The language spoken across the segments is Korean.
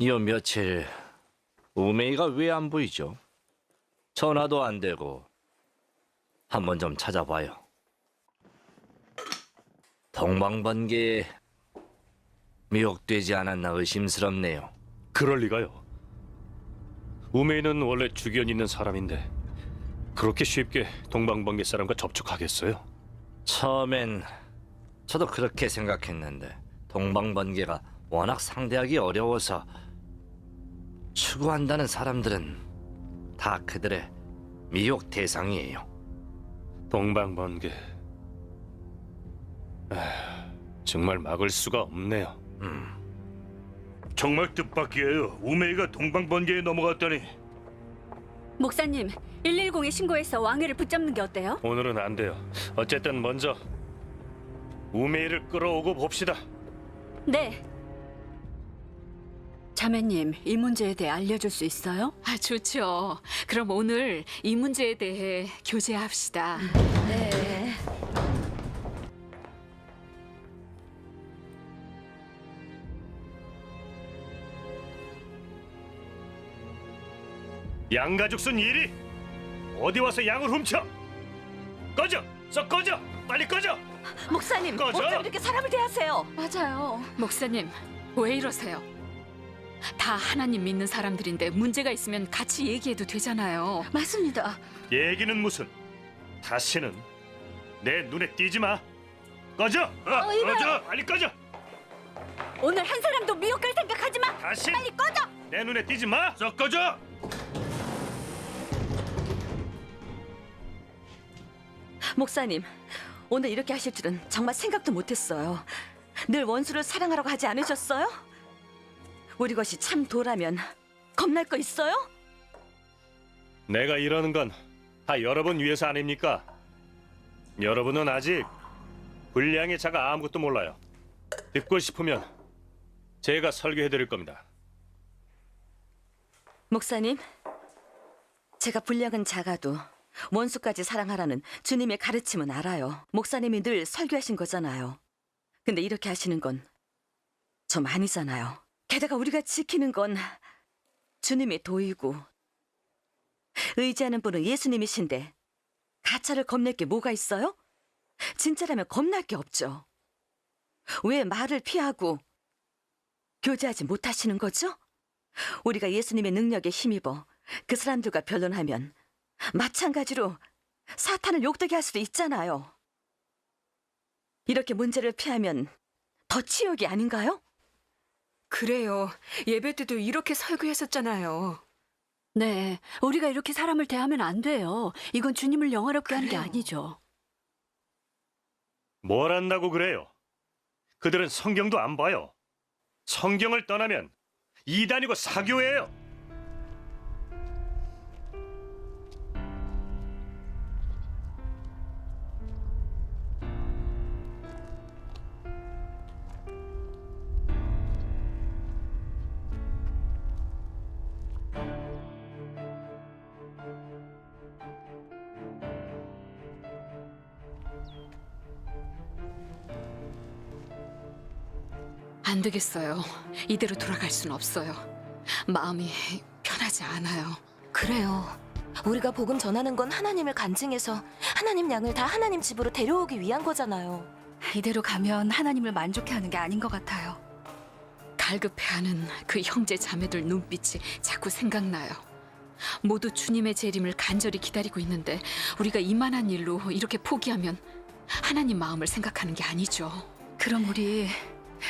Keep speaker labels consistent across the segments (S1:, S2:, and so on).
S1: 요 며칠 우메이가 왜 안 보이죠? 전화도 안 되고 한번 좀 찾아봐요. 동방번개에 미혹되지 않았나 의심스럽네요.
S2: 그럴 리가요. 우메이는 원래 주견 있는 사람인데 그렇게 쉽게 동방번개 사람과 접촉하겠어요?
S1: 처음엔 저도 그렇게 생각했는데 동방번개가 워낙 상대하기 어려워서 추구한다는 사람들은 다 그들의 미혹 대상이에요.
S2: 동방번개. 정말 막을 수가 없네요.
S3: 정말 뜻밖이에요. 우메이가 동방번개에 넘어갔다니.
S4: 목사님, 110에 신고해서 왕회를 붙잡는 게 어때요?
S2: 오늘은 안 돼요. 어쨌든 먼저 우메이를 끌어오고 봅시다.
S4: 네. 자매님, 이 문제에 대해 알려줄 수 있어요?
S5: 아, 좋죠. 그럼 오늘 이 문제에 대해 교제합시다.
S4: 네.
S2: 양가죽 쓴 일이 어디 와서 양을 훔쳐? 꺼져! 썩 꺼져! 빨리 꺼져!
S4: 목사님,
S2: 꺼져!
S4: 어쩜 이렇게 사람을 대하세요?
S5: 맞아요. 목사님, 왜 이러세요? 다 하나님 믿는 사람들인데 문제가 있으면 같이 얘기해도 되잖아요.
S4: 맞습니다.
S2: 얘기는 무슨? 다시는 내 눈에 띄지 마. 꺼져! 꺼져! 빨리 꺼져!
S4: 오늘 한 사람도 미혹할 생각하지 마.
S2: 다시
S4: 빨리 꺼져.
S2: 내 눈에 띄지 마.
S3: 썩 꺼져!
S6: 목사님, 오늘 이렇게 하실 줄은 정말 생각도 못했어요. 늘 원수를 사랑하라고 하지 않으셨어요? 우리 것이 참 도라면 겁날 거 있어요?
S2: 내가 이러는 건 다 여러분 위해서 아닙니까? 여러분은 아직 불량의 자가 아무것도 몰라요. 듣고 싶으면 제가 설교해 드릴 겁니다.
S6: 목사님, 제가 불량은 작아도 원수까지 사랑하라는 주님의 가르침은 알아요. 목사님이 늘 설교하신 거잖아요. 근데 이렇게 하시는 건 좀 아니잖아요. 게다가 우리가 지키는 건 주님의 도이고 의지하는 분은 예수님이신데 가짜를 겁낼 게 뭐가 있어요? 진짜라면 겁날 게 없죠. 왜 말을 피하고 교제하지 못하시는 거죠? 우리가 예수님의 능력에 힘입어 그 사람들과 변론하면 마찬가지로 사탄을 욕되게 할 수도 있잖아요. 이렇게 문제를 피하면 더 치욕이 아닌가요?
S5: 그래요. 예배 때도 이렇게 설교했었잖아요.
S4: 네, 우리가 이렇게 사람을 대하면 안 돼요. 이건 주님을 영화롭게 하는 게 아니죠.
S2: 뭘 안다고 그래요? 그들은 성경도 안 봐요. 성경을 떠나면 이단이고 사교예요.
S5: 안 되겠어요. 이대로 돌아갈 순 없어요. 마음이 편하지 않아요.
S7: 그래요. 우리가 복음 전하는 건 하나님을 간증해서 하나님 양을 다 하나님 집으로 데려오기 위한 거잖아요.
S4: 이대로 가면 하나님을 만족해 하는 게 아닌 것 같아요.
S5: 갈급해하는 그 형제 자매들 눈빛이 자꾸 생각나요. 모두 주님의 재림을 간절히 기다리고 있는데 우리가 이만한 일로 이렇게 포기하면 하나님 마음을 생각하는 게 아니죠.
S4: 그럼 우리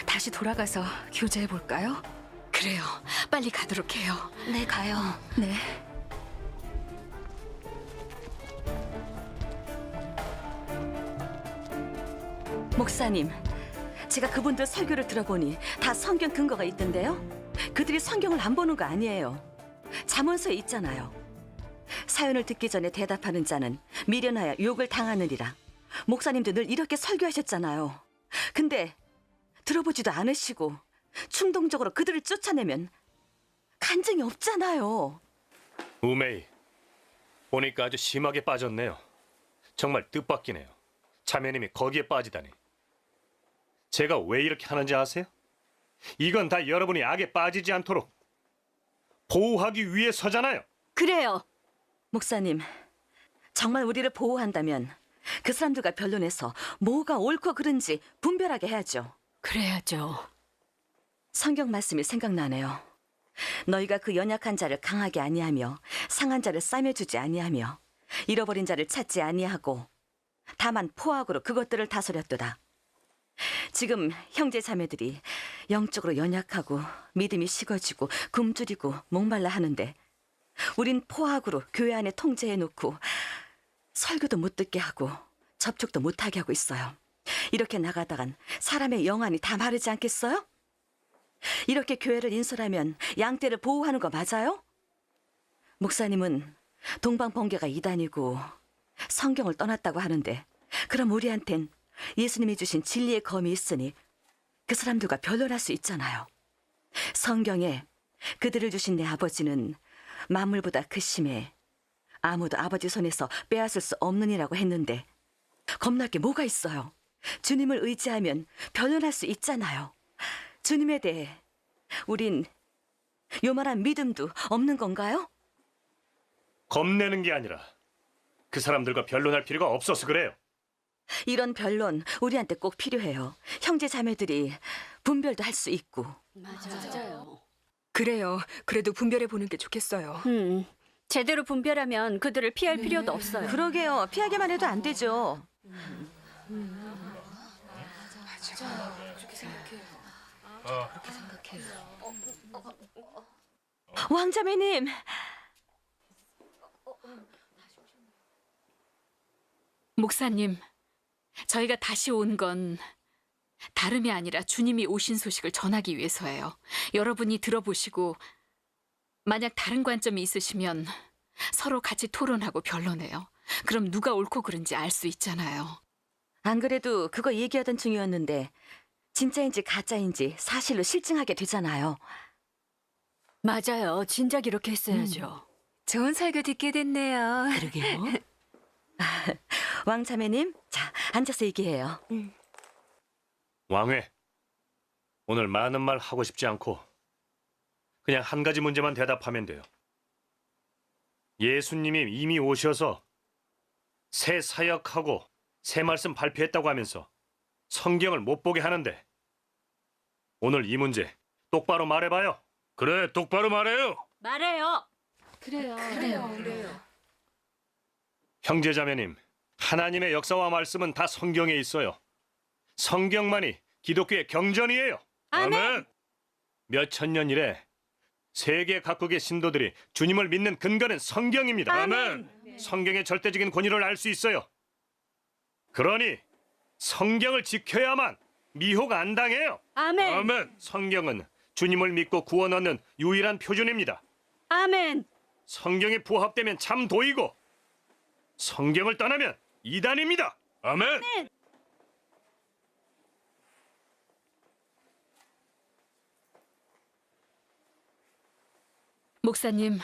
S4: 다시 돌아가서 교제해 볼까요?
S5: 그래요. 빨리 가도록 해요.
S7: 네, 가요.
S4: 네.
S6: 목사님, 제가 그분들 설교를 들어보니 다 성경 근거가 있던데요. 그들이 성경을 안 보는 거 아니에요. 잠언서에 있잖아요. 사연을 듣기 전에 대답하는 자는 미련하여 욕을 당하느니라. 목사님도 늘 이렇게 설교하셨잖아요. 근데 들어보지도 않으시고 충동적으로 그들을 쫓아내면 간증이 없잖아요.
S2: 우메이, 보니까 아주 심하게 빠졌네요. 정말 뜻밖이네요. 자매님이 거기에 빠지다니. 제가 왜 이렇게 하는지 아세요? 이건 다 여러분이 악에 빠지지 않도록 보호하기 위해서잖아요.
S4: 그래요.
S6: 목사님, 정말 우리를 보호한다면 그 사람들과 변론해서 뭐가 옳고 그른지 분별하게 해야죠.
S4: 그래야죠.
S6: 성경 말씀이 생각나네요. 너희가 그 연약한 자를 강하게 아니하며 상한 자를 싸매주지 아니하며 잃어버린 자를 찾지 아니하고 다만 포악으로 그것들을 다스렸도다. 지금 형제 자매들이 영적으로 연약하고 믿음이 식어지고 굶주리고 목말라 하는데 우린 포악으로 교회 안에 통제해놓고 설교도 못 듣게 하고 접촉도 못하게 하고 있어요. 이렇게 나가다간 사람의 영안이 다 마르지 않겠어요? 이렇게 교회를 인솔하면 양떼를 보호하는 거 맞아요? 목사님은 동방번개가 이단이고 성경을 떠났다고 하는데 그럼 우리한텐 예수님이 주신 진리의 검이 있으니 그 사람들과 변론할 수 있잖아요. 성경에 그들을 주신 내 아버지는 만물보다 크심에 아무도 아버지 손에서 빼앗을 수 없느니라고 했는데 겁날 게 뭐가 있어요? 주님을 의지하면 변론할 수 있잖아요. 주님에 대해 우린 요만한 믿음도 없는 건가요?
S2: 겁내는 게 아니라 그 사람들과 변론할 필요가 없어서 그래요.
S6: 이런 변론 우리한테 꼭 필요해요. 형제 자매들이 분별도 할 수 있고.
S4: 맞아요.
S8: 그래요. 그래도 분별해 보는 게 좋겠어요.
S4: 제대로 분별하면 그들을 피할 필요도 없어요.
S6: 그러게요. 피하게만 해도 안 되죠. 왕자매님,
S5: 목사님, 저희가 다시 온 건 다름이 아니라 주님이 오신 소식을 전하기 위해서예요. 여러분이 들어보시고 만약 다른 관점이 있으시면 서로 같이 토론하고 변론해요. 그럼 누가 옳고 그른지 알 수 있잖아요.
S6: 안 그래도 그거 얘기하던 중이었는데 진짜인지 가짜인지 사실로 실증하게 되잖아요.
S4: 맞아요. 진작 이렇게 했어야죠.
S8: 좋은 설교 듣게 됐네요.
S4: 그러게요.
S6: 왕자매님, 자, 앉아서 얘기해요.
S2: 왕회, 오늘 많은 말 하고 싶지 않고 그냥 한 가지 문제만 대답하면 돼요. 예수님이 이미 오셔서 새 사역하고 새 말씀 발표했다고 하면서 성경을 못 보게 하는데 오늘 이 문제 똑바로 말해봐요.
S3: 그래, 똑바로 말해요.
S4: 말해요.
S2: 형제자매님, 하나님의 역사와 말씀은 다 성경에 있어요. 성경만이 기독교의 경전이에요.
S3: 아멘.
S2: 몇 천 년 이래 세계 각국의 신도들이 주님을 믿는 근거는 성경입니다.
S3: 아멘.
S2: 성경의 절대적인 권위를 알 수 있어요. 그러니 성경을 지켜야만 미혹 안 당해요.
S4: 아멘.
S3: 아멘.
S2: 성경은 주님을 믿고 구원 얻는 유일한 표준입니다.
S4: 아멘.
S2: 성경에 부합되면 참 도이고 성경을 떠나면 이단입니다.
S3: 아멘.
S5: 목사님,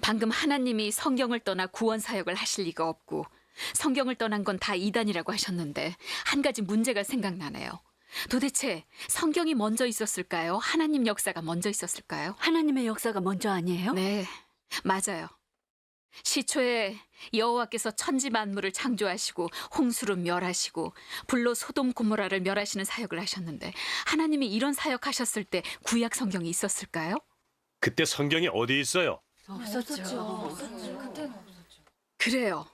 S5: 방금 하나님이 성경을 떠나 구원 사역을 하실 리가 없고 성경을 떠난 건 다 이단이라고 하셨는데 한 가지 문제가 생각나네요. 도대체 성경이 먼저 있었을까요? 하나님 역사가 먼저 있었을까요?
S4: 하나님의 역사가 먼저 아니에요?
S5: 네, 맞아요. 시초에 여호와께서 천지 만물을 창조하시고 홍수로 멸하시고 불로 소돔 고모라를 멸하시는 사역을 하셨는데 하나님이 이런 사역하셨을 때 구약 성경이 있었을까요?
S2: 그때 성경이 어디 있어요?
S4: 없었죠.
S5: 그래요.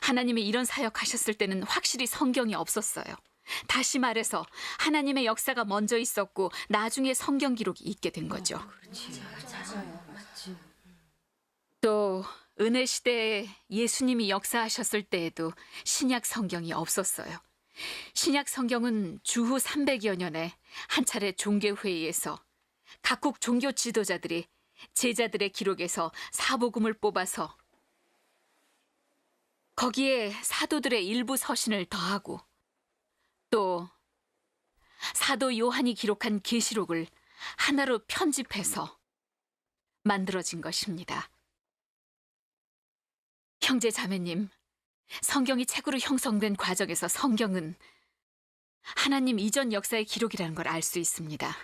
S5: 하나님이 이런 사역하셨을 때는 확실히 성경이 없었어요. 다시 말해서 하나님의 역사가 먼저 있었고 나중에 성경 기록이 있게 된 거죠. 또 은혜 시대에 예수님이 역사하셨을 때에도 신약 성경이 없었어요. 신약 성경은 주후 300여 년에 한 차례 종교회의에서 각국 종교 지도자들이 제자들의 기록에서 사복음을 뽑아서 거기에 사도들의 일부 서신을 더하고 또 사도 요한이 기록한 계시록을 하나로 편집해서 만들어진 것입니다. 형제 자매님, 성경이 책으로 형성된 과정에서 성경은 하나님 이전 역사의 기록이라는 걸 알 수 있습니다.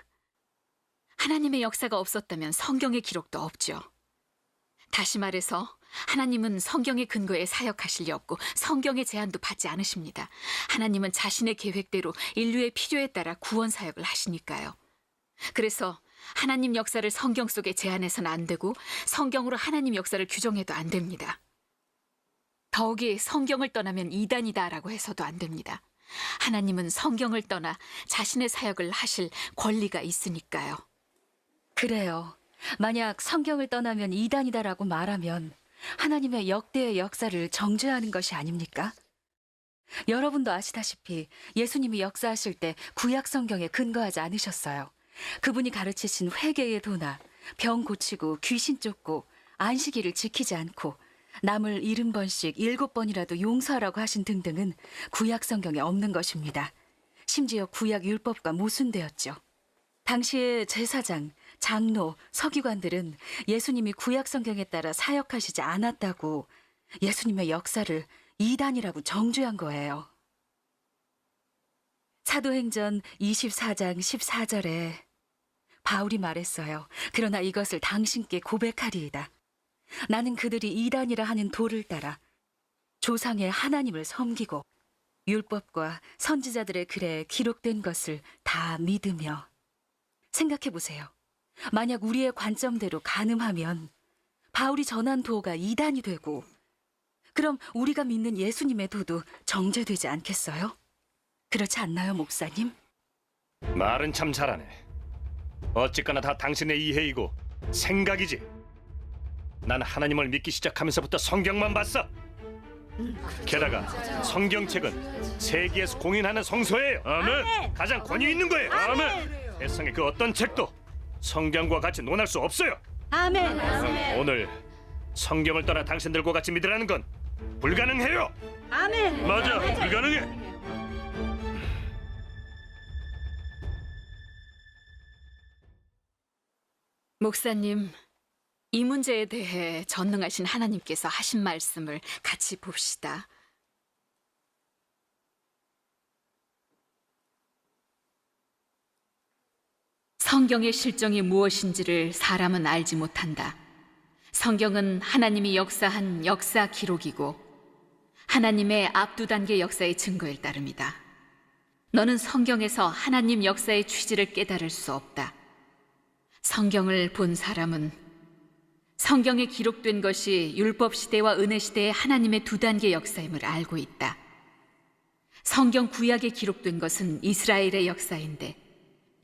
S5: 하나님의 역사가 없었다면 성경의 기록도 없죠. 다시 말해서 하나님은 성경의 근거에 사역하실 리 없고 성경의 제한도 받지 않으십니다. 하나님은 자신의 계획대로 인류의 필요에 따라 구원 사역을 하시니까요. 그래서 하나님 역사를 성경 속에 제한해서는 안 되고 성경으로 하나님 역사를 규정해도 안 됩니다. 더욱이 성경을 떠나면 이단이다라고 해서도 안 됩니다. 하나님은 성경을 떠나 자신의 사역을 하실 권리가 있으니까요.
S4: 그래요. 만약 성경을 떠나면 이단이다라고 말하면 하나님의 역대의 역사를 정죄하는 것이 아닙니까? 여러분도 아시다시피 예수님이 역사하실 때 구약 성경에 근거하지 않으셨어요. 그분이 가르치신 회개의 도나 병 고치고 귀신 쫓고 안식일을 지키지 않고 남을 70번씩 7번이라도 용서하라고 하신 등등은 구약 성경에 없는 것입니다. 심지어 구약 율법과 모순되었죠. 당시에 제사장, 장로, 서기관들은 예수님이 구약 성경에 따라 사역하시지 않았다고 예수님의 역사를 이단이라고 정죄한 거예요. 사도행전 24장 14절에 바울이 말했어요. 그러나 이것을 당신께 고백하리이다. 나는 그들이 이단이라 하는 도를 따라 조상의 하나님을 섬기고 율법과 선지자들의 글에 기록된 것을 다 믿으며. 생각해 보세요. 만약 우리의 관점대로 가늠하면 바울이 전한 도가 이단이 되고 그럼 우리가 믿는 예수님의 도도 정죄되지 않겠어요? 그렇지 않나요, 목사님?
S2: 말은 참 잘하네. 어쨌거나 다 당신의 이해이고 생각이지. 난 하나님을 믿기 시작하면서부터 성경만 봤어. 게다가 성경책은 세계에서 공인하는 성서예요.
S3: 아멘.
S2: 가장 권위 있는 거예요.
S3: 아멘.
S2: 세상의 그 어떤 책도 성경과 같이 논할 수 없어요.
S6: 아멘.
S2: 오늘 성경을 떠나 당신들과 같이 믿으라는 건 불가능해요.
S6: 아멘.
S3: 맞아. 불가능해.
S5: 목사님, 이 문제에 대해 전능하신 하나님께서 하신 말씀을 같이 봅시다. 성경의 실정이 무엇인지를 사람은 알지 못한다. 성경은 하나님이 역사한 역사 기록이고 하나님의 앞두 단계 역사의 증거일 따름이다. 너는 성경에서 하나님 역사의 취지를 깨달을 수 없다. 성경을 본 사람은 성경에 기록된 것이 율법 시대와 은혜 시대의 하나님의 두 단계 역사임을 알고 있다. 성경 구약에 기록된 것은 이스라엘의 역사인데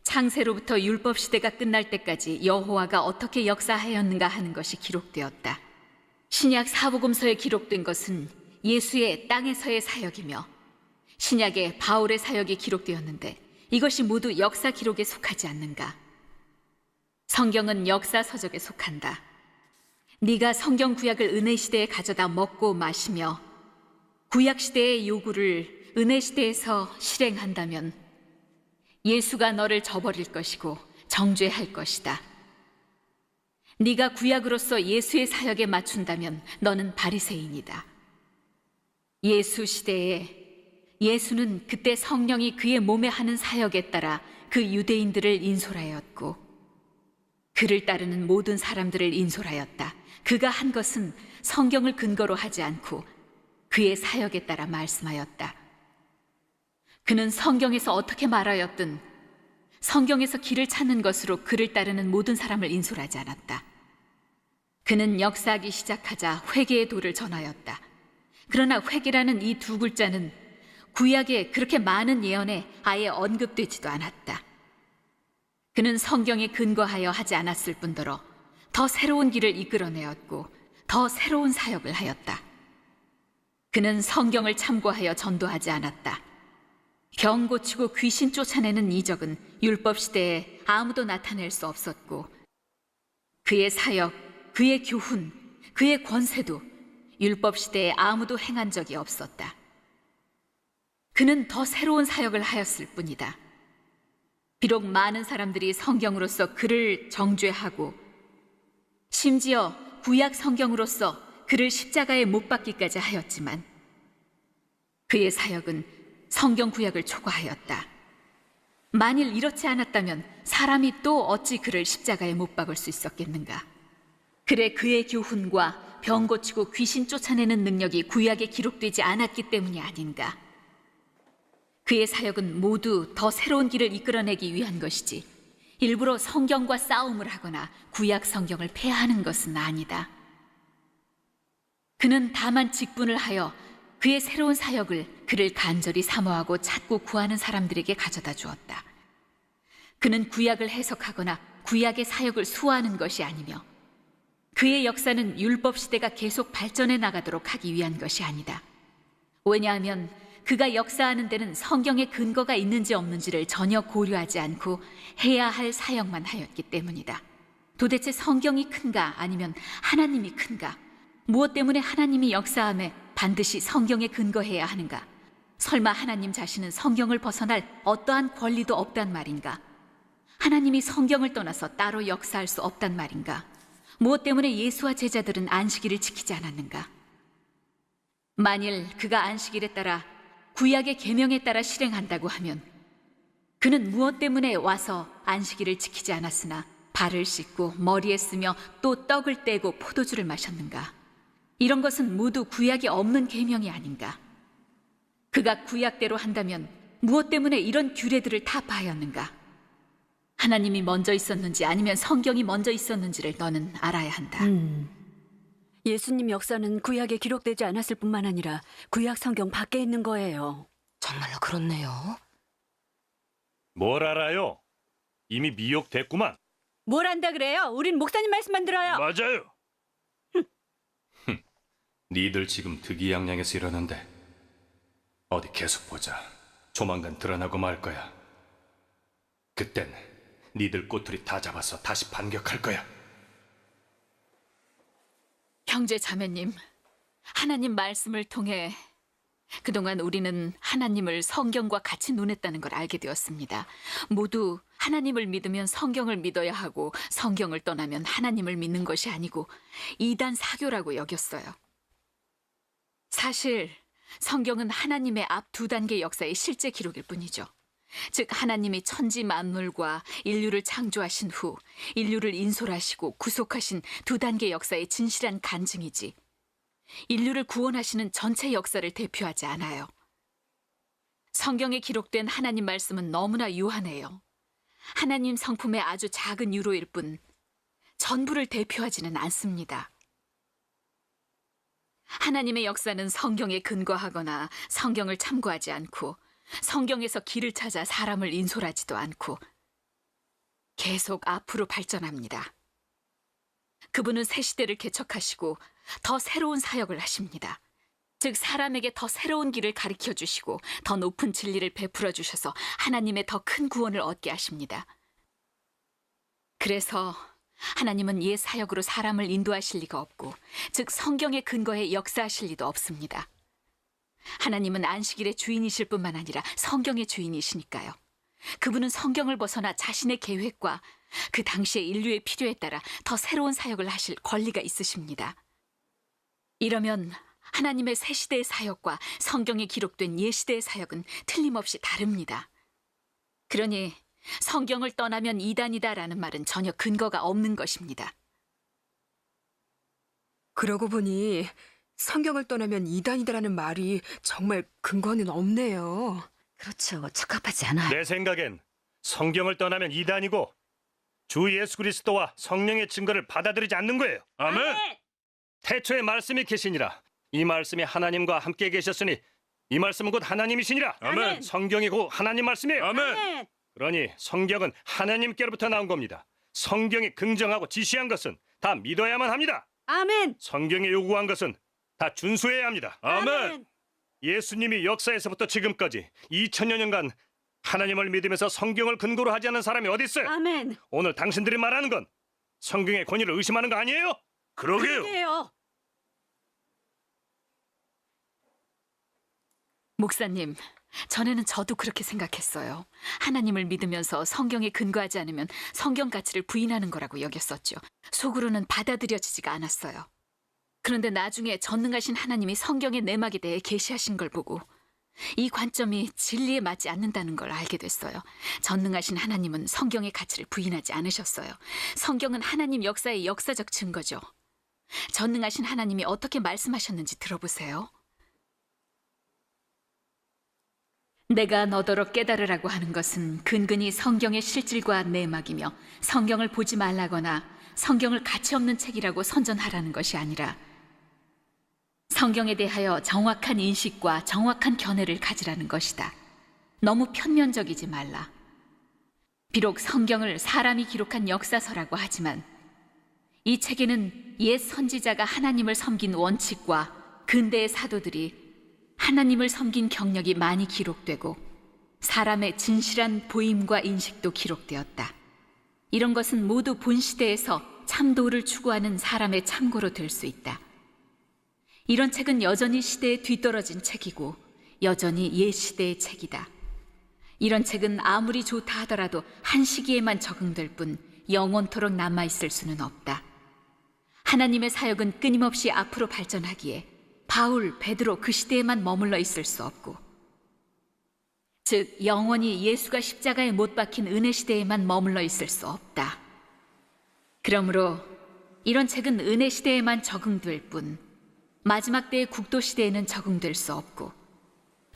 S5: 창세로부터 율법 시대가 끝날 때까지 여호와가 어떻게 역사하였는가 하는 것이 기록되었다. 신약 사복음서에 기록된 것은 예수의 땅에서의 사역이며 신약에 바울의 사역이 기록되었는데 이것이 모두 역사 기록에 속하지 않는가? 성경은 역사 서적에 속한다. 네가 성경 구약을 은혜 시대에 가져다 먹고 마시며 구약 시대의 요구를 은혜 시대에서 실행한다면 예수가 너를 저버릴 것이고 정죄할 것이다. 네가 구약으로서 예수의 사역에 맞춘다면 너는 바리새인이다. 예수 시대에 예수는 그때 성령이 그의 몸에 하는 사역에 따라 그 유대인들을 인솔하였고 그를 따르는 모든 사람들을 인솔하였다. 그가 한 것은 성경을 근거로 하지 않고 그의 사역에 따라 말씀하였다. 그는 성경에서 어떻게 말하였든 성경에서 길을 찾는 것으로 그를 따르는 모든 사람을 인솔하지 않았다. 그는 역사하기 시작하자 회개의 도를 전하였다. 그러나 회개라는 이 두 글자는 구약에 그렇게 많은 예언에 아예 언급되지도 않았다. 그는 성경에 근거하여 하지 않았을 뿐더러 더 새로운 길을 이끌어내었고 더 새로운 사역을 하였다. 그는 성경을 참고하여 전도하지 않았다. 병 고치고 귀신 쫓아내는 이적은 율법 시대에 아무도 나타낼 수 없었고 그의 사역, 그의 교훈, 그의 권세도 율법 시대에 아무도 행한 적이 없었다. 그는 더 새로운 사역을 하였을 뿐이다. 비록 많은 사람들이 성경으로서 그를 정죄하고 심지어 구약 성경으로서 그를 십자가에 못 박기까지 하였지만 그의 사역은 성경 구약을 초과하였다. 만일 이렇지 않았다면 사람이 또 어찌 그를 십자가에 못 박을 수 있었겠는가? 그래 그의 교훈과 병 고치고 귀신 쫓아내는 능력이 구약에 기록되지 않았기 때문이 아닌가? 그의 사역은 모두 더 새로운 길을 이끌어내기 위한 것이지 일부러 성경과 싸움을 하거나 구약 성경을 폐하는 것은 아니다. 그는 다만 직분을 하여 그의 새로운 사역을 그를 간절히 사모하고 찾고 구하는 사람들에게 가져다 주었다. 그는 구약을 해석하거나 구약의 사역을 수호하는 것이 아니며 그의 역사는 율법 시대가 계속 발전해 나가도록 하기 위한 것이 아니다. 왜냐하면 그가 역사하는 데는 성경의 근거가 있는지 없는지를 전혀 고려하지 않고 해야 할 사역만 하였기 때문이다. 도대체 성경이 큰가 아니면 하나님이 큰가? 무엇 때문에 하나님이 역사함에 반드시 성경에 근거해야 하는가? 설마 하나님 자신은 성경을 벗어날 어떠한 권리도 없단 말인가? 하나님이 성경을 떠나서 따로 역사할 수 없단 말인가? 무엇 때문에 예수와 제자들은 안식일을 지키지 않았는가? 만일 그가 안식일에 따라 구약의 계명에 따라 실행한다고 하면 그는 무엇 때문에 와서 안식일을 지키지 않았으나 발을 씻고 머리에 쓰며 또 떡을 떼고 포도주를 마셨는가? 이런 것은 모두 구약에 없는 계명이 아닌가? 그가 구약대로 한다면 무엇 때문에 이런 규례들을 타파하였는가? 하나님이 먼저 있었는지 아니면 성경이 먼저 있었는지를 너는 알아야 한다.
S9: 예수님 역사는 구약에 기록되지 않았을 뿐만 아니라 구약 성경 밖에 있는 거예요.
S7: 정말로 그렇네요.
S2: 뭘 알아요? 이미 미혹됐구만.
S9: 뭘 안다 그래요? 우린 목사님 말씀만 들어요.
S3: 맞아요.
S2: 니들 지금 득이양양해서 이러는데 어디 계속 보자. 조만간 드러나고 말 거야. 그땐 니들 꼬투리 다 잡아서 다시 반격할 거야.
S5: 형제 자매님, 하나님 말씀을 통해 그동안 우리는 하나님을 성경과 같이 논했다는 걸 알게 되었습니다. 모두 하나님을 믿으면 성경을 믿어야 하고 성경을 떠나면 하나님을 믿는 것이 아니고 이단 사교라고 여겼어요. 사실 성경은 하나님의 앞 2단계 역사의 실제 기록일 뿐이죠. 즉 하나님이 천지 만물과 인류를 창조하신 후 인류를 인솔하시고 구속하신 2단계 역사의 진실한 간증이지 인류를 구원하시는 전체 역사를 대표하지 않아요. 성경에 기록된 하나님 말씀은 너무나 유한해요. 하나님 성품의 아주 작은 유로일 뿐 전부를 대표하지는 않습니다. 하나님의 역사는 성경에 근거하거나 성경을 참고하지 않고 성경에서 길을 찾아 사람을 인솔하지도 않고 계속 앞으로 발전합니다. 그분은 새 시대를 개척하시고 더 새로운 사역을 하십니다. 즉 사람에게 더 새로운 길을 가르쳐 주시고 더 높은 진리를 베풀어 주셔서 하나님의 더 큰 구원을 얻게 하십니다. 그래서 하나님은 옛 사역으로 사람을 인도하실 리가 없고 즉 성경의 근거에 역사하실 리도 없습니다. 하나님은 안식일의 주인이실 뿐만 아니라 성경의 주인이시니까요. 그분은 성경을 벗어나 자신의 계획과 그 당시의 인류의 필요에 따라 더 새로운 사역을 하실 권리가 있으십니다. 이러면 하나님의 새 시대의 사역과 성경에 기록된 옛 시대의 사역은 틀림없이 다릅니다. 그러니 성경을 떠나면 이단이다라는 말은 전혀 근거가 없는 것입니다.
S8: 그러고 보니 성경을 떠나면 이단이다라는 말이 정말 근거는 없네요.
S6: 그렇죠. 적합하지 않아요.
S2: 내 생각엔 성경을 떠나면 이단이고 주 예수 그리스도와 성령의 증거를 받아들이지 않는 거예요.
S3: 아멘.
S2: 태초에 말씀이 계시니라. 이 말씀이 하나님과 함께 계셨으니 이 말씀은 곧 하나님이시니라.
S3: 아멘.
S2: 성경이 곧 하나님 말씀이에요.
S3: 아멘.
S2: 그러니 성경은 하나님께로부터 나온 겁니다. 성경이 긍정하고 지시한 것은 다 믿어야만 합니다.
S9: 아멘.
S2: 성경이 요구한 것은 다 준수해야 합니다.
S3: 아멘.
S2: 예수님이 역사에서부터 지금까지 2000여 년간 하나님을 믿으면서 성경을 근거로 하지 않은 사람이 어디 있어요?
S9: 아멘.
S2: 오늘 당신들이 말하는 건 성경의 권위를 의심하는 거 아니에요?
S3: 그러게요.
S9: 그래요.
S5: 목사님, 전에는 저도 그렇게 생각했어요. 하나님을 믿으면서 성경에 근거하지 않으면 성경 가치를 부인하는 거라고 여겼었죠. 속으로는 받아들여지지가 않았어요. 그런데 나중에 전능하신 하나님이 성경의 내막에 대해 계시하신 걸 보고 이 관점이 진리에 맞지 않는다는 걸 알게 됐어요. 전능하신 하나님은 성경의 가치를 부인하지 않으셨어요. 성경은 하나님 역사의 역사적 증거죠. 전능하신 하나님이 어떻게 말씀하셨는지 들어보세요. 내가 너더러 깨달으라고 하는 것은 근근히 성경의 실질과 내막이며 성경을 보지 말라거나 성경을 가치없는 책이라고 선전하라는 것이 아니라 성경에 대하여 정확한 인식과 정확한 견해를 가지라는 것이다. 너무 편면적이지 말라. 비록 성경을 사람이 기록한 역사서라고 하지만 이 책에는 옛 선지자가 하나님을 섬긴 원칙과 근대의 사도들이 하나님을 섬긴 경력이 많이 기록되고 사람의 진실한 보임과 인식도 기록되었다. 이런 것은 모두 본 시대에서 참도를 추구하는 사람의 참고로 될 수 있다. 이런 책은 여전히 시대에 뒤떨어진 책이고 여전히 옛 시대의 책이다. 이런 책은 아무리 좋다 하더라도 한 시기에만 적응될 뿐 영원토록 남아있을 수는 없다. 하나님의 사역은 끊임없이 앞으로 발전하기에 바울, 베드로 그 시대에만 머물러 있을 수 없고 즉 영원히 예수가 십자가에 못 박힌 은혜 시대에만 머물러 있을 수 없다. 그러므로 이런 책은 은혜 시대에만 적응될 뿐 마지막 때의 국도 시대에는 적응될 수 없고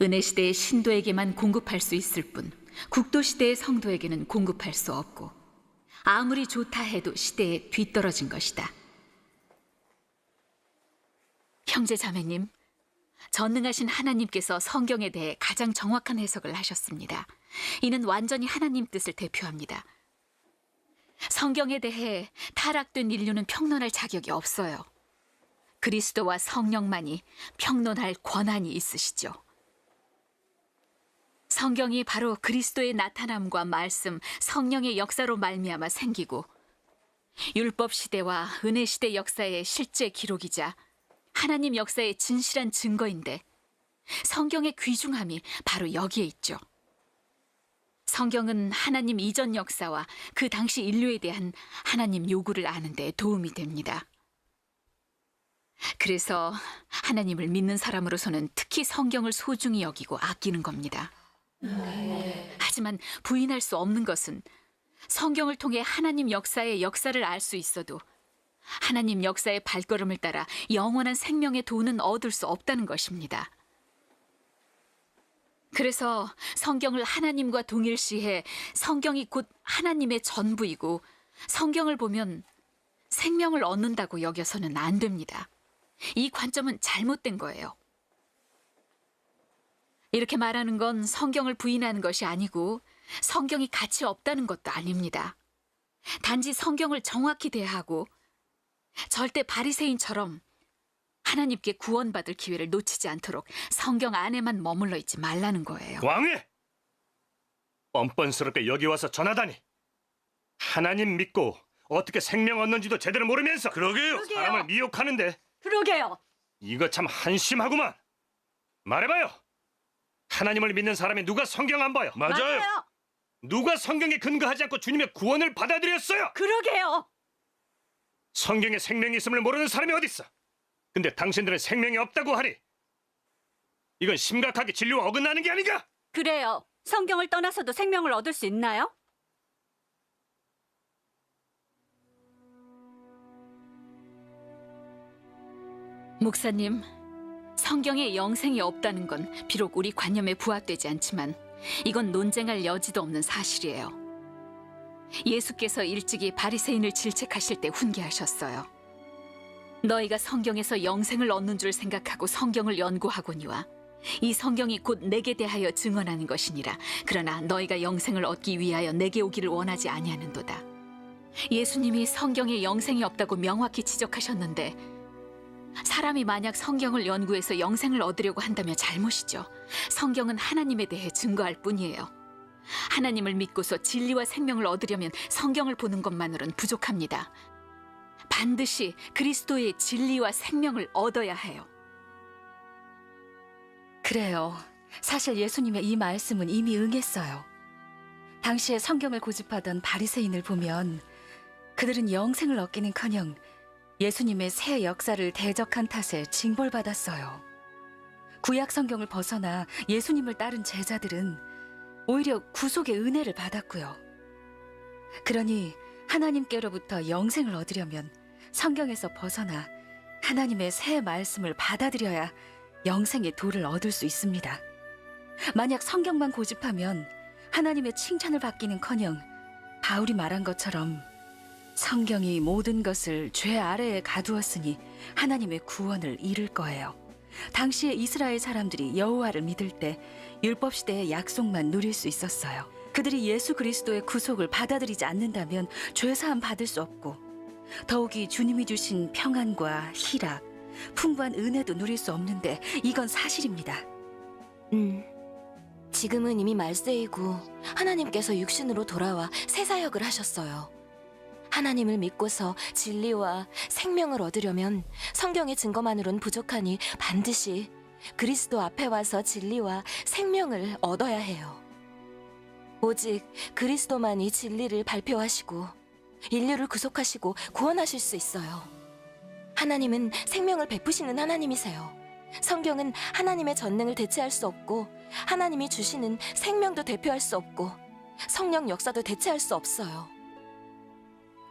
S5: 은혜 시대의 신도에게만 공급할 수 있을 뿐 국도 시대의 성도에게는 공급할 수 없고 아무리 좋다 해도 시대에 뒤떨어진 것이다. 형제 자매님, 전능하신 하나님께서 성경에 대해 가장 정확한 해석을 하셨습니다. 이는 완전히 하나님 뜻을 대표합니다. 성경에 대해 타락된 인류는 평론할 자격이 없어요. 그리스도와 성령만이 평론할 권한이 있으시죠. 성경이 바로 그리스도의 나타남과 말씀, 성령의 역사로 말미암아 생기고 율법 시대와 은혜 시대 역사의 실제 기록이자 하나님 역사의 진실한 증거인데 성경의 귀중함이 바로 여기에 있죠. 성경은 하나님 이전 역사와 그 당시 인류에 대한 하나님 요구를 아는 데 도움이 됩니다. 그래서 하나님을 믿는 사람으로서는 특히 성경을 소중히 여기고 아끼는 겁니다. 하지만 부인할 수 없는 것은 성경을 통해 하나님 역사의 역사를 알 수 있어도 하나님 역사의 발걸음을 따라 영원한 생명의 도는 얻을 수 없다는 것입니다. 그래서 성경을 하나님과 동일시해 성경이 곧 하나님의 전부이고 성경을 보면 생명을 얻는다고 여겨서는 안 됩니다. 이 관점은 잘못된 거예요. 이렇게 말하는 건 성경을 부인하는 것이 아니고 성경이 가치 없다는 것도 아닙니다. 단지 성경을 정확히 대하고 절대 바리새인처럼 하나님께 구원받을 기회를 놓치지 않도록 성경 안에만 머물러 있지 말라는 거예요.
S2: 왕해! 뻔뻔스럽게 여기 와서 전하다니. 하나님 믿고 어떻게 생명 얻는지도 제대로 모르면서
S3: 그러게요.
S2: 사람을 미혹하는데
S9: 그러게요.
S2: 이거 참 한심하구만. 말해봐요. 하나님을 믿는 사람이 누가 성경 안 봐요?
S3: 맞아요.
S2: 누가 성경에 근거하지 않고 주님의 구원을 받아들였어요?
S9: 그러게요.
S2: 성경에 생명이 있음을 모르는 사람이 어딨어? 근데 당신들은 생명이 없다고 하니 이건 심각하게 진리와 어긋나는 게 아닌가?
S9: 그래요. 성경을 떠나서도 생명을 얻을 수 있나요?
S5: 목사님, 성경에 영생이 없다는 건 비록 우리 관념에 부합되지 않지만 이건 논쟁할 여지도 없는 사실이에요. 예수께서 일찍이 바리새인을 질책하실 때 훈계하셨어요. 너희가 성경에서 영생을 얻는 줄 생각하고 성경을 연구하거니와 이 성경이 곧 내게 대하여 증언하는 것이니라. 그러나 너희가 영생을 얻기 위하여 내게 오기를 원하지 아니하는도다. 예수님이 성경에 영생이 없다고 명확히 지적하셨는데 사람이 만약 성경을 연구해서 영생을 얻으려고 한다면 잘못이죠. 성경은 하나님에 대해 증거할 뿐이에요. 하나님을 믿고서 진리와 생명을 얻으려면 성경을 보는 것만으로는 부족합니다. 반드시 그리스도의 진리와 생명을 얻어야 해요.
S4: 그래요. 사실 예수님의 이 말씀은 이미 응했어요. 당시에 성경을 고집하던 바리새인을 보면 그들은 영생을 얻기는커녕 예수님의 새 역사를 대적한 탓에 징벌받았어요. 구약 성경을 벗어나 예수님을 따른 제자들은 오히려 구속의 은혜를 받았고요. 그러니 하나님께로부터 영생을 얻으려면 성경에서 벗어나 하나님의 새 말씀을 받아들여야 영생의 도를 얻을 수 있습니다. 만약 성경만 고집하면 하나님의 칭찬을 받기는커녕 바울이 말한 것처럼 성경이 모든 것을 죄 아래에 가두었으니 하나님의 구원을 이룰 거예요. 당시에 이스라엘 사람들이 여호와를 믿을 때 율법 시대의 약속만 누릴 수 있었어요. 그들이 예수 그리스도의 구속을 받아들이지 않는다면 죄사함 받을 수 없고 더욱이 주님이 주신 평안과 희락, 풍부한 은혜도 누릴 수 없는데 이건 사실입니다.
S7: 지금은 이미 말세이고 하나님께서 육신으로 돌아와 새 사역을 하셨어요. 하나님을 믿고서 진리와 생명을 얻으려면 성경의 증거만으론 부족하니 반드시 그리스도 앞에 와서 진리와 생명을 얻어야 해요. 오직 그리스도만이 진리를 발표하시고 인류를 구속하시고 구원하실 수 있어요. 하나님은 생명을 베푸시는 하나님이세요. 성경은 하나님의 전능을 대체할 수 없고 하나님이 주시는 생명도 대표할 수 없고 성령 역사도 대체할 수 없어요.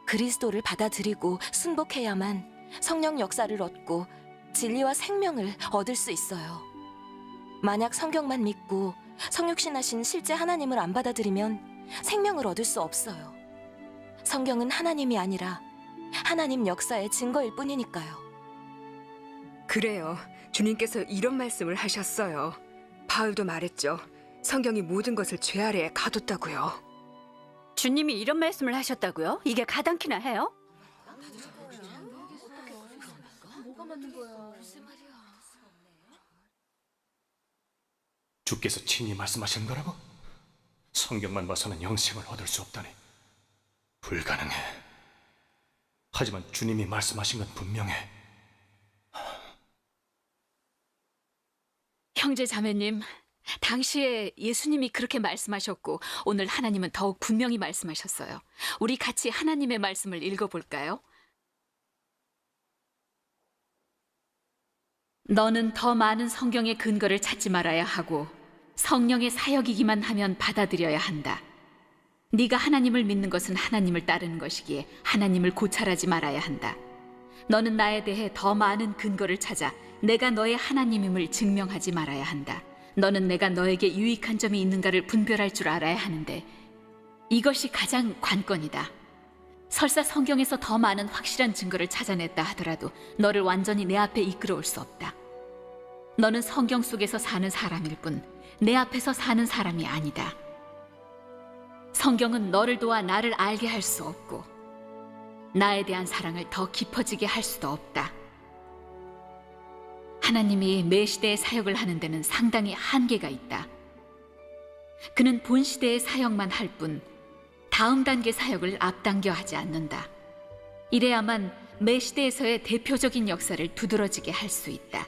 S7: 그리스도를 받아들이고 순복해야만 성령 역사를 얻고 진리와 생명을 얻을 수 있어요. 만약 성경만 믿고 성육신하신 실제 하나님을 안 받아들이면 생명을 얻을 수 없어요. 성경은 하나님이 아니라 하나님 역사의 증거일 뿐이니까요.
S8: 그래요. 주님께서 이런 말씀을 하셨어요. 바울도 말했죠. 성경이 모든 것을 죄 아래에 가뒀다고요.
S9: 주님이 이런 말씀을 하셨다고요? 이게 가당키나 해요?
S2: 주께서 친히 말씀하신 거라고? 성경만 봐서는 영생을 얻을 수 없다니. 불가능해. 하지만 주님이 말씀하신 건 분명해.
S5: 형제 자매님, 당시에 예수님이 그렇게 말씀하셨고 오늘 하나님은 더욱 분명히 말씀하셨어요. 우리 같이 하나님의 말씀을 읽어볼까요? 너는 더 많은 성경의 근거를 찾지 말아야 하고 성령의 사역이기만 하면 받아들여야 한다. 네가 하나님을 믿는 것은 하나님을 따르는 것이기에 하나님을 고찰하지 말아야 한다. 너는 나에 대해 더 많은 근거를 찾아 내가 너의 하나님임을 증명하지 말아야 한다. 너는 내가 너에게 유익한 점이 있는가를 분별할 줄 알아야 하는데 이것이 가장 관건이다. 설사 성경에서 더 많은 확실한 증거를 찾아냈다 하더라도 너를 완전히 내 앞에 이끌어올 수 없다. 너는 성경 속에서 사는 사람일 뿐 내 앞에서 사는 사람이 아니다. 성경은 너를 도와 나를 알게 할 수 없고 나에 대한 사랑을 더 깊어지게 할 수도 없다. 하나님이 매 시대의 사역을 하는 데는 상당히 한계가 있다. 그는 본 시대의 사역만 할 뿐 다음 단계 사역을 앞당겨 하지 않는다. 이래야만 매 시대에서의 대표적인 역사를 두드러지게 할 수 있다.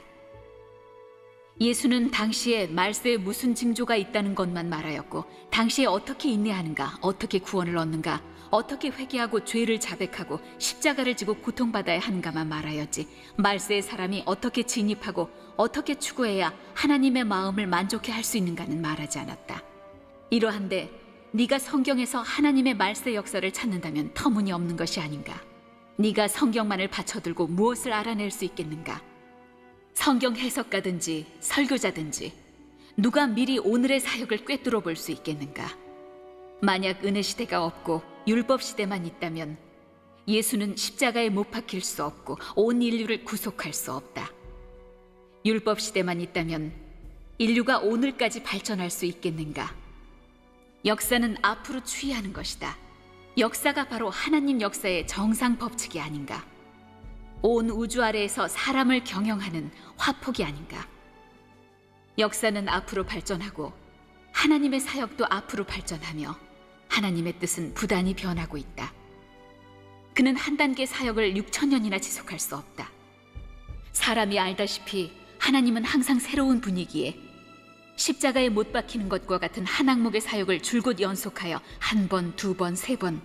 S5: 예수는 당시에 말세에 무슨 징조가 있다는 것만 말하였고 당시에 어떻게 인내하는가, 어떻게 구원을 얻는가, 어떻게 회개하고 죄를 자백하고 십자가를 지고 고통받아야 하는가만 말하였지 말세의 사람이 어떻게 진입하고 어떻게 추구해야 하나님의 마음을 만족해 할 수 있는가는 말하지 않았다. 이러한데 네가 성경에서 하나님의 말세 역사를 찾는다면 터무니없는 것이 아닌가? 네가 성경만을 받쳐들고 무엇을 알아낼 수 있겠는가? 성경 해석가든지 설교자든지 누가 미리 오늘의 사역을 꿰뚫어 볼 수 있겠는가? 만약 은혜 시대가 없고 율법 시대만 있다면 예수는 십자가에 못 박힐 수 없고 온 인류를 구속할 수 없다. 율법 시대만 있다면 인류가 오늘까지 발전할 수 있겠는가? 역사는 앞으로 추이하는 것이다. 역사가 바로 하나님 역사의 정상 법칙이 아닌가? 온 우주 아래에서 사람을 경영하는 화폭이 아닌가? 역사는 앞으로 발전하고 하나님의 사역도 앞으로 발전하며 하나님의 뜻은 부단히 변하고 있다. 그는 한 단계 사역을 6,000년이나 지속할 수 없다. 사람이 알다시피 하나님은 항상 새로운 분위기에 십자가에 못 박히는 것과 같은 한 항목의 사역을 줄곧 연속하여 한 번, 두 번, 세 번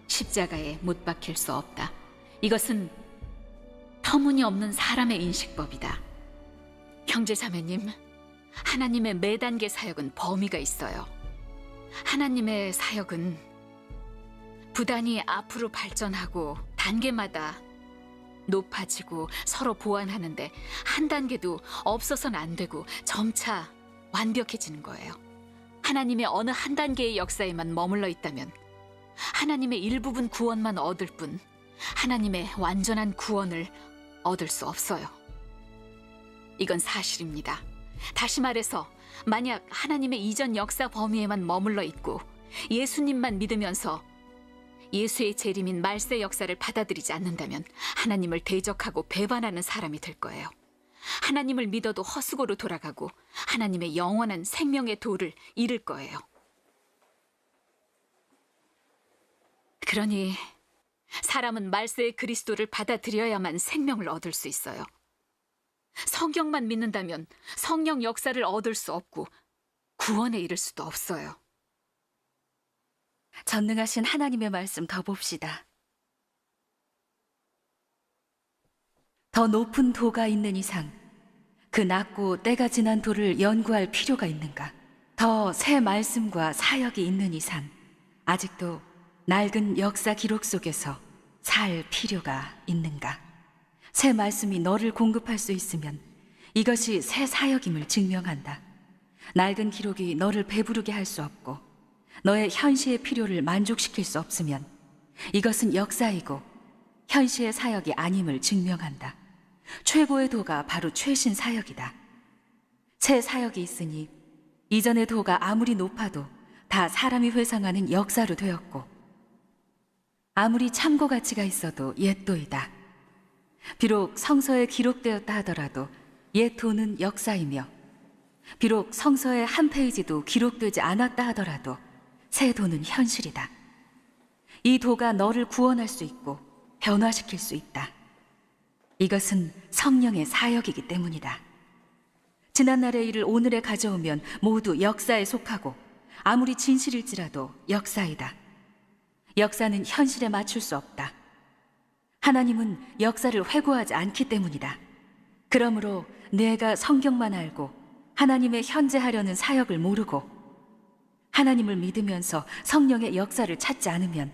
S5: 십자가에 못 박힐 수 없다. 이것은 터무니없는 사람의 인식법이다. 형제 자매님, 하나님의 매 단계 사역은 범위가 있어요. 하나님의 사역은 부단히 앞으로 발전하고 단계마다 높아지고 서로 보완하는데 한 단계도 없어서는 안 되고 점차 완벽해지는 거예요. 하나님의 어느 한 단계의 역사에만 머물러 있다면 하나님의 일부분 구원만 얻을 뿐 하나님의 완전한 구원을 얻을 수 없어요. 이건 사실입니다. 다시 말해서 만약 하나님의 이전 역사 범위에만 머물러 있고 예수님만 믿으면서 예수의 재림인 말세 역사를 받아들이지 않는다면 하나님을 대적하고 배반하는 사람이 될 거예요. 하나님을 믿어도 헛수고로 돌아가고 하나님의 영원한 생명의 도를 잃을 거예요. 그러니 사람은 말세의 그리스도를 받아들여야만 생명을 얻을 수 있어요. 성경만 믿는다면 성령 역사를 얻을 수 없고 구원에 이를 수도 없어요.
S4: 전능하신 하나님의 말씀 더 봅시다. 더 높은 도가 있는 이상 그 낮고 때가 지난 도를 연구할 필요가 있는가? 더 새 말씀과 사역이 있는 이상 아직도 낡은 역사 기록 속에서 살 필요가 있는가? 새 말씀이 너를 공급할 수 있으면 이것이 새 사역임을 증명한다. 낡은 기록이 너를 배부르게 할 수 없고 너의 현시의 필요를 만족시킬 수 없으면 이것은 역사이고 현시의 사역이 아님을 증명한다. 최고의 도가 바로 최신 사역이다. 새 사역이 있으니 이전의 도가 아무리 높아도 다 사람이 회상하는 역사로 되었고 아무리 참고 가치가 있어도 옛 도이다. 비록 성서에 기록되었다 하더라도 옛 도는 역사이며 비록 성서의 한 페이지도 기록되지 않았다 하더라도 새 도는 현실이다. 이 도가 너를 구원할 수 있고 변화시킬 수 있다. 이것은 성령의 사역이기 때문이다. 지난날의 일을 오늘에 가져오면 모두 역사에 속하고 아무리 진실일지라도 역사이다. 역사는 현실에 맞출 수 없다. 하나님은 역사를 회고하지 않기 때문이다. 그러므로 내가 성경만 알고 하나님의 현재하려는 사역을 모르고 하나님을 믿으면서 성령의 역사를 찾지 않으면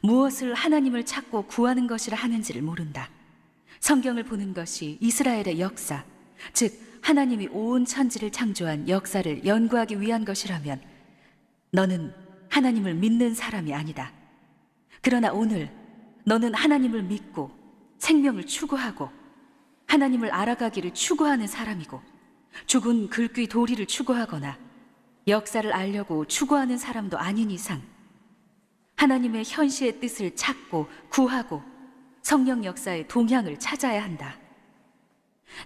S4: 무엇을 하나님을 찾고 구하는 것이라 하는지를 모른다. 성경을 보는 것이 이스라엘의 역사, 즉 하나님이 온 천지를 창조한 역사를 연구하기 위한 것이라면 너는 하나님을 믿는 사람이 아니다. 그러나 오늘 너는 하나님을 믿고 생명을 추구하고 하나님을 알아가기를 추구하는 사람이고 죽은 글귀 도리를 추구하거나 역사를 알려고 추구하는 사람도 아닌 이상 하나님의 현시의 뜻을 찾고 구하고 성령 역사의 동향을 찾아야 한다.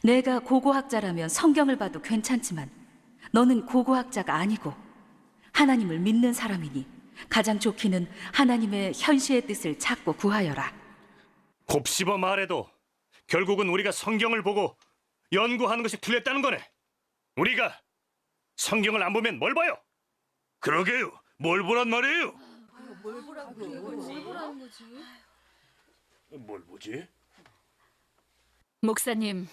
S4: 내가 고고학자라면 성경을 봐도 괜찮지만 너는 고고학자가 아니고 하나님을 믿는 사람이니 가장 좋기는 하나님의 현시의 뜻을 찾고 구하여라.
S2: 곱씹어 말해도 결국은 우리가 성경을 보고 연구하는 것이 틀렸다는 거네. 우리가 성경을 안 보면 뭘 봐요?
S3: 그러게요. 뭘 보란 말이에요? 뭘 보지?
S5: 목사님,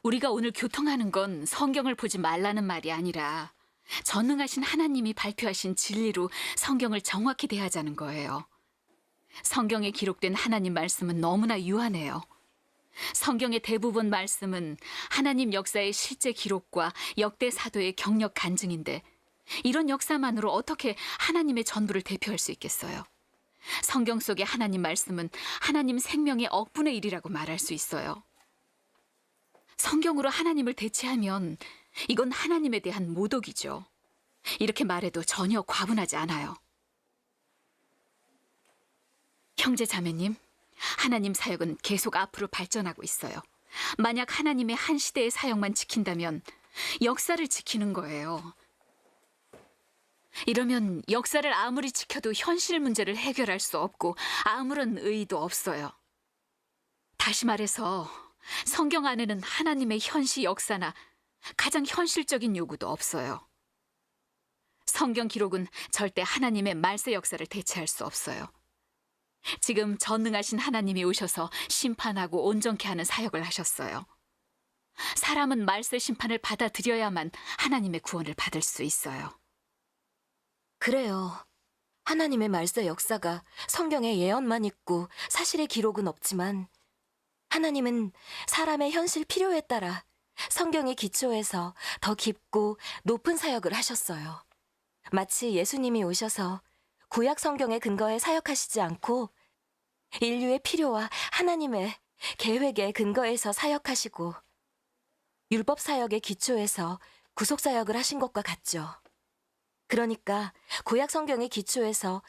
S5: 우리가 오늘 교통하는 건 성경을 보지 말라는 말이 아니라 전능하신 하나님이 발표하신 진리로 성경을 정확히 대하자는 거예요. 성경에 기록된 하나님 말씀은 너무나 유한해요. 성경의 대부분 말씀은 하나님 역사의 실제 기록과 역대 사도의 경력 간증인데 이런 역사만으로 어떻게 하나님의 전부를 대표할 수 있겠어요? 성경 속의 하나님 말씀은 하나님 생명의 억분의 1이라고 말할 수 있어요. 성경으로 하나님을 대체하면 이건 하나님에 대한 모독이죠. 이렇게 말해도 전혀 과분하지 않아요. 형제 자매님, 하나님 사역은 계속 앞으로 발전하고 있어요. 만약 하나님의 한 시대의 사역만 지킨다면 역사를 지키는 거예요. 이러면 역사를 아무리 지켜도 현실 문제를 해결할 수 없고 아무런 의의도 없어요. 다시 말해서 성경 안에는 하나님의 현시 역사나 가장 현실적인 요구도 없어요. 성경 기록은 절대 하나님의 말세 역사를 대체할 수 없어요. 지금 전능하신 하나님이 오셔서 심판하고 온전케 하는 사역을 하셨어요. 사람은 말세 심판을 받아들여야만 하나님의 구원을 받을 수 있어요.
S7: 그래요. 하나님의 말세 역사가 성경에 예언만 있고 사실의 기록은 없지만 하나님은 사람의 현실 필요에 따라 성경의 기초에서 더 깊고 높은 사역을 하셨어요. 마치 예수님이 오셔서 구약 성경의 근거에 사역하시지 않고 인류의 필요와 하나님의 계획의 근거에서 사역하시고 율법 사역의 기초에서 구속 사역을 하신 것과 같죠. 그러니까 구약 성경의 기초에서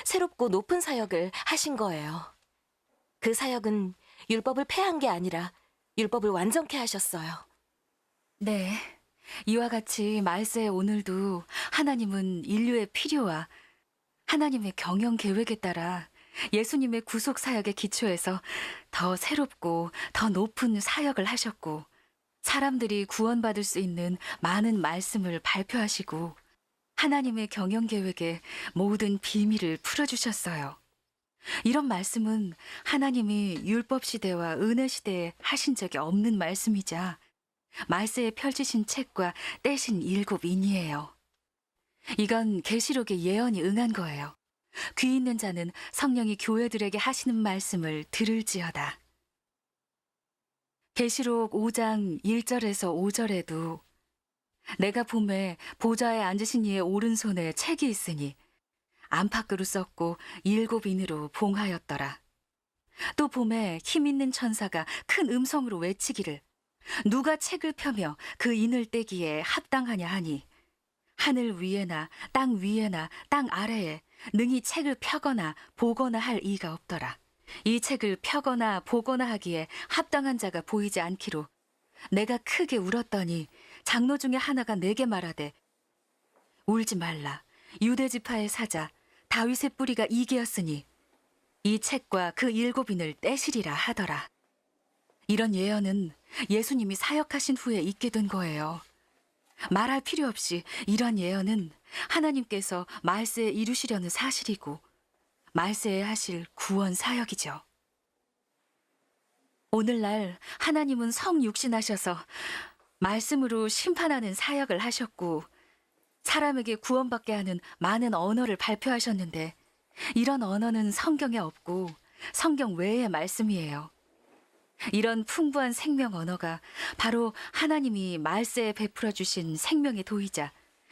S7: 새롭고 높은 사역을 하신 거예요. 그 사역은 율법을 폐한 게 아니라 율법을 완전케 하셨어요.
S4: 네. 이와 같이 말세의 오늘도 하나님은 인류의 필요와 하나님의 경영 계획에 따라 예수님의 구속 사역의 기초에서 더 새롭고 더 높은 사역을 하셨고 사람들이 구원받을 수 있는 많은 말씀을 발표하시고 하나님의 경영 계획의 모든 비밀을 풀어주셨어요. 이런 말씀은 하나님이 율법 시대와 은혜 시대에 하신 적이 없는 말씀이자 말세에 펼치신 책과 떼신 7인이에요. 이건 계시록의 예언이 응한 거예요. 귀 있는 자는 성령이 교회들에게 하시는 말씀을 들을지어다. 계시록 5장 1절에서 5절에도 내가 봄에 보좌에 앉으신 이의 오른손에 책이 있으니 안팎으로 썼고 7인으로 봉하였더라. 또 봄에 힘 있는 천사가 큰 음성으로 외치기를 누가 책을 펴며 그 인을 떼기에 합당하냐 하니 하늘 위에나 땅 위에나 땅 아래에 능히 책을 펴거나 보거나 할 이가 없더라. 이 책을 펴거나 보거나 하기에 합당한 자가 보이지 않기로 내가 크게 울었더니 장로 중에 하나가 내게 말하되 울지 말라. 유대 지파의 사자 다윗의 뿌리가 이게였으니 이 책과 그 7인을 떼시리라 하더라. 이런 예언은 예수님이 사역하신 후에 있게 된 거예요. 말할 필요 없이 이런 예언은 하나님께서 말세에 이루시려는 사실이고 말세에 하실 구원 사역이죠. 오늘날 하나님은 성육신하셔서 말씀으로 심판하는 사역을 하셨고 사람에게 구원받게 하는 많은 언어를 발표하셨는데 이런 언어는 성경에 없고 성경 외의 말씀이에요. 이런 풍부한 생명 언어가 바로 하나님이 말세에 베풀어 주신 생명의 도이자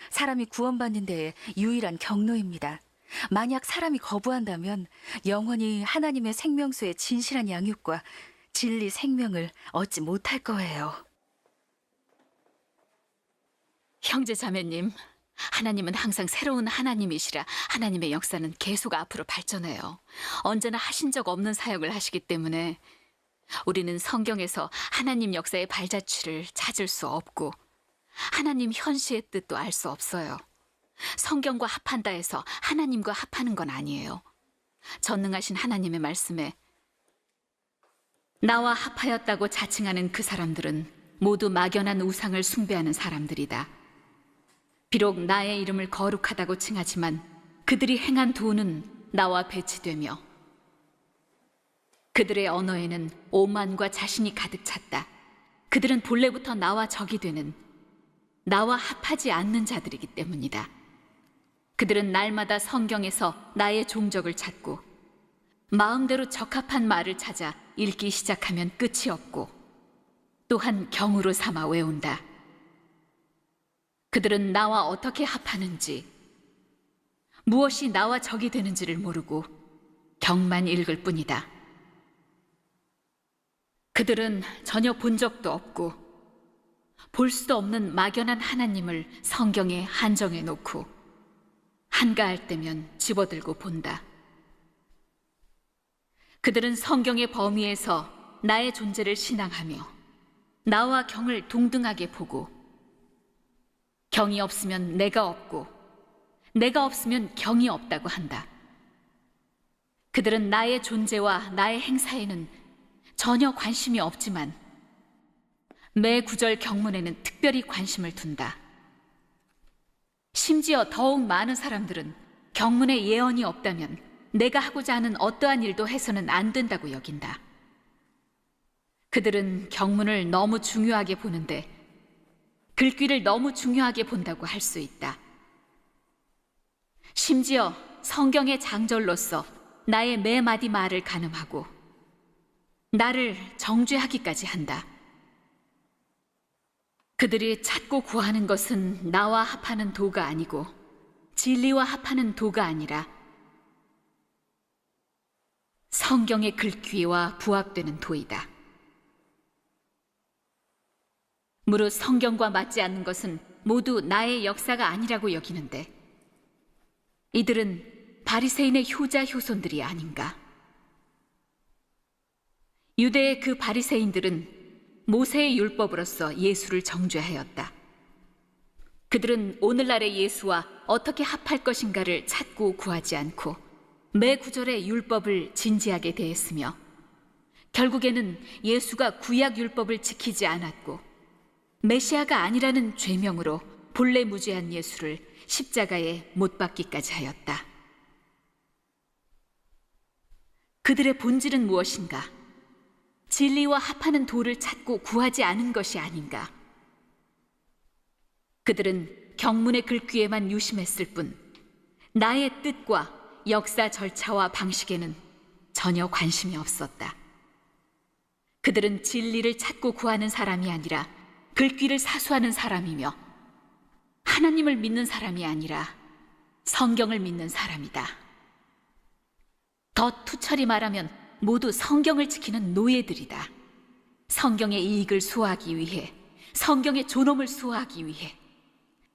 S4: 사람이 구원받는 데의 유일한 경로입니다. 만약 사람이 거부한다면 영원히 하나님의 생명수의 진실한 양육과 진리 생명을 얻지 못할 거예요.
S5: 형제 자매님, 하나님은 항상 새로운 하나님이시라 하나님의 역사는 계속 앞으로 발전해요. 언제나 하신 적 없는 사역을 하시기 때문에 우리는 성경에서 하나님 역사의 발자취를 찾을 수 없고 하나님 현시의 뜻도 알 수 없어요. 성경과 합한다 해서 하나님과 합하는 건 아니에요. 전능하신 하나님의 말씀에 나와 합하였다고 자칭하는 그 사람들은 모두 막연한 우상을 숭배하는 사람들이다. 비록 나의 이름을 거룩하다고 칭하지만 그들이 행한 도는 나와 배치되며 그들의 언어에는 오만과 자신이 가득 찼다. 그들은 본래부터 나와 적이 되는 나와 합하지 않는 자들이기 때문이다. 그들은 날마다 성경에서 나의 종적을 찾고 마음대로 적합한 말을 찾아 읽기 시작하면 끝이 없고 또한 경으로 삼아 외운다. 그들은 나와 어떻게 합하는지 무엇이 나와 적이 되는지를 모르고 경만 읽을 뿐이다. 그들은 전혀 본 적도 없고 볼 수도 없는 막연한 하나님을 성경에 한정해 놓고 한가할 때면 집어들고 본다. 그들은 성경의 범위에서 나의 존재를 신앙하며 나와 경을 동등하게 보고 경이 없으면 내가 없고 내가 없으면 경이 없다고 한다. 그들은 나의 존재와 나의 행사에는 전혀 관심이 없지만 매 구절 경문에는 특별히 관심을 둔다. 심지어 더욱 많은 사람들은 경문에 예언이 없다면 내가 하고자 하는 어떠한 일도 해서는 안 된다고 여긴다. 그들은 경문을 너무 중요하게 보는데 글귀를 너무 중요하게 본다고 할 수 있다. 심지어 성경의 장절로서 나의 매 마디 말을 가늠하고 나를 정죄하기까지 한다. 그들이 찾고 구하는 것은 나와 합하는 도가 아니고 진리와 합하는 도가 아니라 성경의 글귀와 부합되는 도이다. 무릇 성경과 맞지 않는 것은 모두 나의 역사가 아니라고 여기는데 이들은 바리새인의 효자 효손들이 아닌가? 유대의 그 바리새인들은 모세의 율법으로서 예수를 정죄하였다. 그들은 오늘날의 예수와 어떻게 합할 것인가를 찾고 구하지 않고 매 구절의 율법을 진지하게 대했으며 결국에는 예수가 구약 율법을 지키지 않았고 메시아가 아니라는 죄명으로 본래 무죄한 예수를 십자가에 못 박기까지 하였다. 그들의 본질은 무엇인가? 진리와 합하는 도를 찾고 구하지 않은 것이 아닌가? 그들은 경문의 글귀에만 유심했을 뿐 나의 뜻과 역사 절차와 방식에는 전혀 관심이 없었다. 그들은 진리를 찾고 구하는 사람이 아니라 글귀를 사수하는 사람이며 하나님을 믿는 사람이 아니라 성경을 믿는 사람이다. 더 투철히 말하면 모두 성경을 지키는 노예들이다. 성경의 이익을 수호하기 위해, 성경의 존엄을 수호하기 위해,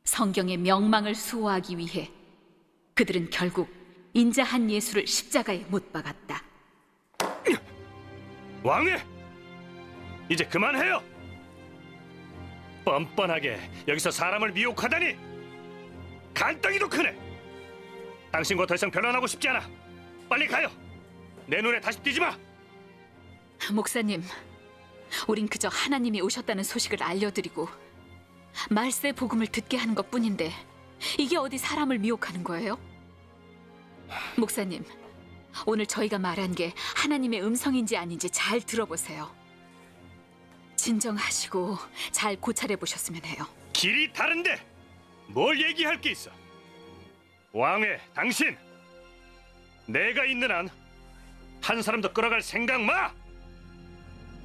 S5: 성경의 명망을 수호하기 위해 그들은 결국 인자한 예수를 십자가에 못 박았다.
S2: 왕래! 이제 그만해요! 뻔뻔하게 여기서 사람을 미혹하다니! 간덩이도 크네! 당신과 더 이상 변론하고 싶지 않아! 빨리 가요! 내 눈에 다시 띄지 마!
S5: 목사님, 우린 그저 하나님이 오셨다는 소식을 알려드리고 말세 복음을 듣게 하는 것뿐인데 이게 어디 사람을 미혹하는 거예요? 목사님, 오늘 저희가 말한 게 하나님의 음성인지 아닌지 잘 들어보세요. 진정하시고 잘 고찰해 보셨으면 해요.
S2: 길이 다른데 뭘 얘기할 게 있어? 왕회, 당신! 내가 있는 한 한 사람도 끌어갈 생각 마!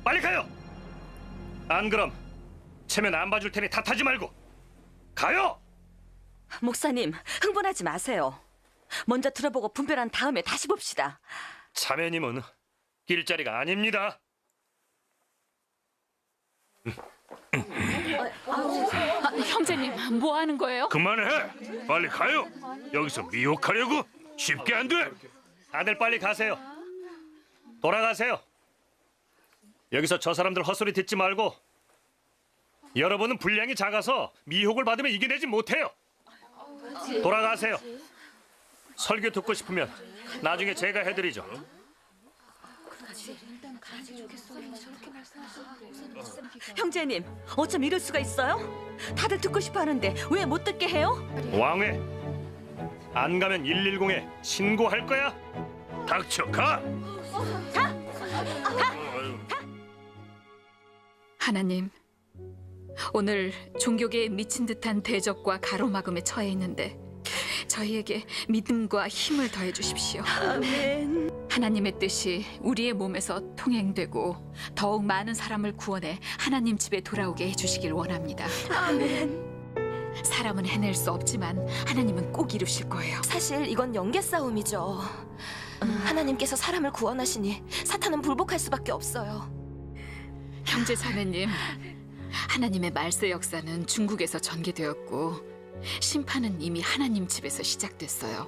S2: 빨리 가요! 안 그럼 체면 안 봐줄 테니 탓하지 말고 가요!
S6: 목사님, 흥분하지 마세요. 먼저 들어보고 분별한 다음에 다시 봅시다.
S2: 자매님은 길자리가 아닙니다.
S5: 형제님, 뭐 하는 거예요?
S3: 그만해. 빨리 가요. 여기서 미혹하려고? 쉽게 안 돼.
S2: 다들 빨리 가세요. 돌아가세요. 여기서 저 사람들 헛소리 듣지 말고 여러분은 분량이 작아서 미혹을 받으면 이겨내지 못해요. 돌아가세요. 설교 듣고 싶으면 나중에 제가 해드리죠.
S6: 형제님, 어쩜 이럴 수가 있어요? 다들 듣고 싶어 하는데 왜 못 듣게 해요?
S2: 왕회, 안 가면 110에 신고할 거야.
S3: 닥쳐, 가.
S5: 하나님, 오늘 종교계에 미친 듯한 대적과 가로막음에 처해 있는데 저희에게 믿음과 힘을 더해 주십시오.
S6: 아멘.
S5: 하나님의 뜻이 우리의 몸에서 통행되고 더욱 많은 사람을 구원해 하나님 집에 돌아오게 해주시길 원합니다.
S6: 아멘.
S5: 사람은 해낼 수 없지만 하나님은 꼭 이루실 거예요.
S7: 사실 이건 영계 싸움이죠. 하나님께서 사람을 구원하시니 사탄은 불복할 수밖에 없어요.
S5: 형제 자매님, 하나님의 말세 역사는 중국에서 전개되었고 심판은 이미 하나님 집에서 시작됐어요.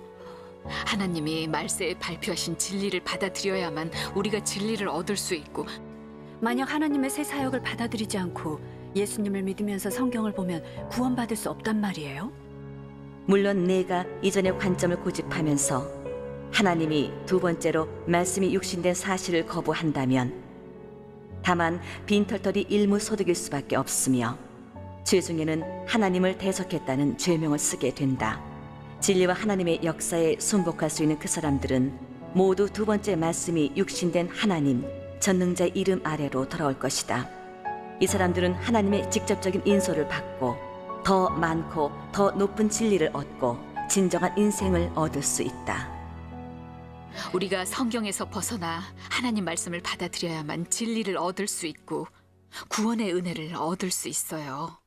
S5: 하나님이 말세에 발표하신 진리를 받아들여야만 우리가 진리를 얻을 수 있고,
S9: 만약 하나님의 새 사역을 받아들이지 않고 예수님을 믿으면서 성경을 보면 구원받을 수 없단 말이에요?
S6: 물론 내가 이전의 관점을 고집하면서 하나님이 두 번째로 말씀이 육신된 사실을 거부한다면 다만 빈털털이 일무소득일 수밖에 없으며 죄중에는 하나님을 대적했다는 죄명을 쓰게 된다. 진리와 하나님의 역사에 순복할 수 있는 그 사람들은 모두 두 번째 말씀이 육신된 하나님, 전능자의 이름 아래로 돌아올 것이다. 이 사람들은 하나님의 직접적인 인솔을 받고 더 많고 더 높은 진리를 얻고 진정한 인생을 얻을 수 있다.
S5: 우리가 성경에서 벗어나 하나님 말씀을 받아들여야만 진리를 얻을 수 있고 구원의 은혜를 얻을 수 있어요.